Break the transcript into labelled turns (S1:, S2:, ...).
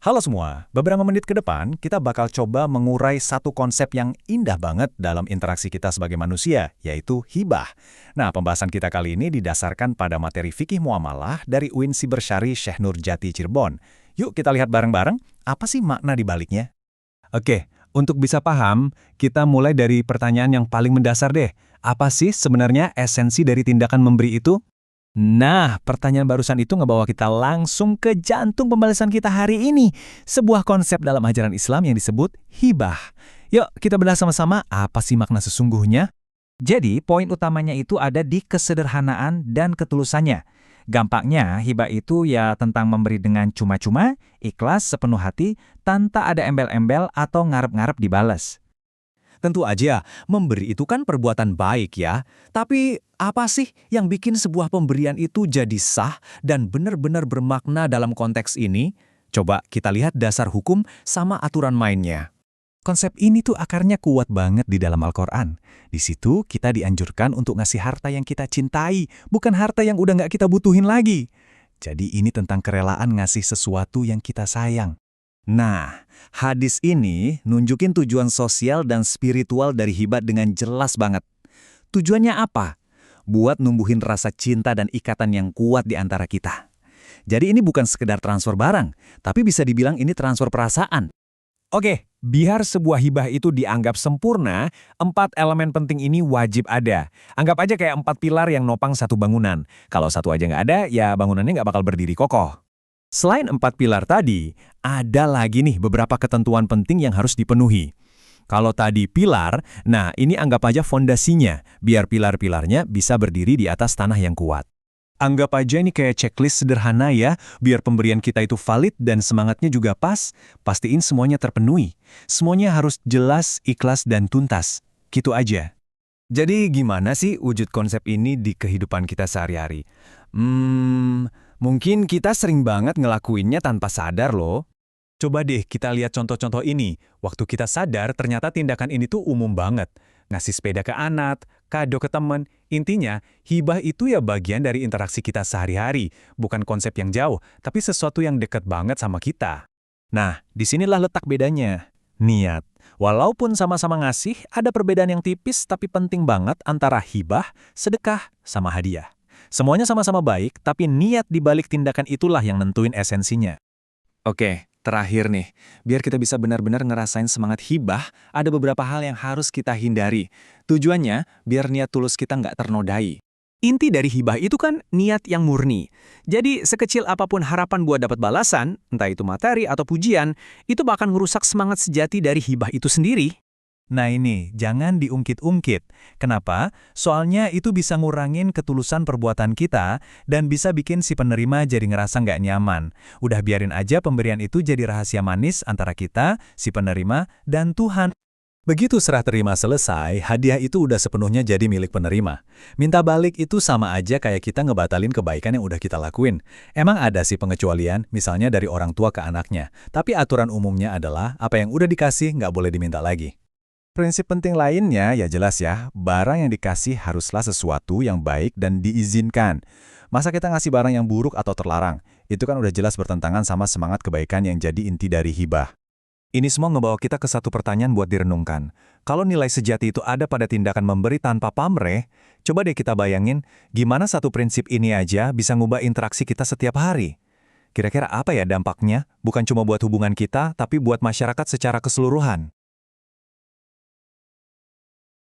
S1: Halo semua, beberapa menit ke depan kita bakal coba mengurai satu konsep yang indah banget dalam interaksi kita sebagai manusia, yaitu hibah. Nah, pembahasan kita kali ini didasarkan pada materi fikih muamalah dari UIN Sibersyari Syekh Nurjati Cirebon. Yuk kita lihat bareng-bareng, apa sih makna di baliknya?
S2: Oke, untuk bisa paham, kita mulai dari pertanyaan yang paling mendasar deh. Apa sih sebenarnya esensi dari tindakan memberi itu?
S1: Nah, pertanyaan barusan itu ngebawa kita langsung ke jantung pembahasan kita hari ini. Sebuah konsep dalam ajaran Islam yang disebut hibah. Yuk, kita bedah sama-sama apa sih makna sesungguhnya?
S3: Jadi, poin utamanya itu ada di kesederhanaan dan ketulusannya. Gampangnya, hibah itu ya tentang memberi dengan cuma-cuma, ikhlas sepenuh hati, tanpa ada embel-embel atau ngarep-ngarep dibalas.
S2: Tentu aja, memberi itu kan perbuatan baik ya. Tapi apa sih yang bikin sebuah pemberian itu jadi sah dan benar-benar bermakna dalam konteks ini? Coba kita lihat dasar hukum sama aturan mainnya.
S1: Konsep ini tuh akarnya kuat banget di dalam Al-Quran. Di situ kita dianjurkan untuk ngasih harta yang kita cintai, bukan harta yang udah nggak kita butuhin lagi. Jadi ini tentang kerelaan ngasih sesuatu yang kita sayang.
S2: Nah, hadis ini nunjukin tujuan sosial dan spiritual dari hibah dengan jelas banget. Tujuannya apa? Buat numbuhin rasa cinta dan ikatan yang kuat di antara kita. Jadi ini bukan sekedar transfer barang, tapi bisa dibilang ini transfer perasaan.
S4: Oke, biar sebuah hibah itu dianggap sempurna, 4 elemen penting ini wajib ada. Anggap aja kayak 4 pilar yang nopang satu bangunan. Kalau satu aja nggak ada, ya bangunannya nggak bakal berdiri kokoh.
S1: Selain 4 pilar tadi, ada lagi nih beberapa ketentuan penting yang harus dipenuhi. Kalau tadi pilar, nah ini anggap aja fondasinya, biar pilar-pilarnya bisa berdiri di atas tanah yang kuat. Anggap aja ini kayak checklist sederhana ya, biar pemberian kita itu valid dan semangatnya juga pas, pastiin semuanya terpenuhi. Semuanya harus jelas, ikhlas, dan tuntas. Gitu aja.
S2: Jadi gimana sih wujud konsep ini di kehidupan kita sehari-hari? Mungkin kita sering banget ngelakuinnya tanpa sadar loh.
S1: Coba deh kita lihat contoh-contoh ini. Waktu kita sadar, ternyata tindakan ini tuh umum banget. Ngasih sepeda ke anak, kado ke teman. Intinya, hibah itu ya bagian dari interaksi kita sehari-hari. Bukan konsep yang jauh, tapi sesuatu yang dekat banget sama kita. Nah, disinilah letak bedanya. Niat. Walaupun sama-sama ngasih, ada perbedaan yang tipis tapi penting banget antara hibah, sedekah, sama hadiah. Semuanya sama-sama baik, tapi niat di balik tindakan itulah yang nentuin esensinya.
S2: Oke, terakhir nih, biar kita bisa benar-benar ngerasain semangat hibah, ada beberapa hal yang harus kita hindari. Tujuannya, biar niat tulus kita nggak ternodai.
S4: Inti dari hibah itu kan niat yang murni. Jadi sekecil apapun harapan buat dapat balasan, entah itu materi atau pujian, itu bahkan ngerusak semangat sejati dari hibah itu sendiri.
S1: Nah ini, jangan diungkit-ungkit. Kenapa? Soalnya itu bisa ngurangin ketulusan perbuatan kita dan bisa bikin si penerima jadi ngerasa nggak nyaman. Udah biarin aja pemberian itu jadi rahasia manis antara kita, si penerima, dan Tuhan. Begitu serah terima selesai, hadiah itu udah sepenuhnya jadi milik penerima. Minta balik itu sama aja kayak kita ngebatalin kebaikan yang udah kita lakuin. Emang ada sih pengecualian, misalnya dari orang tua ke anaknya. Tapi aturan umumnya adalah apa yang udah dikasih nggak boleh diminta lagi. Prinsip penting lainnya ya jelas ya, barang yang dikasih haruslah sesuatu yang baik dan diizinkan. Masa kita ngasih barang yang buruk atau terlarang? Itu kan udah jelas bertentangan sama semangat kebaikan yang jadi inti dari hibah. Ini semua ngebawa kita ke satu pertanyaan buat direnungkan. Kalau nilai sejati itu ada pada tindakan memberi tanpa pamrih, coba deh kita bayangin gimana satu prinsip ini aja bisa ngubah interaksi kita setiap hari. Kira-kira apa ya dampaknya? Bukan cuma buat hubungan kita, tapi buat masyarakat secara keseluruhan.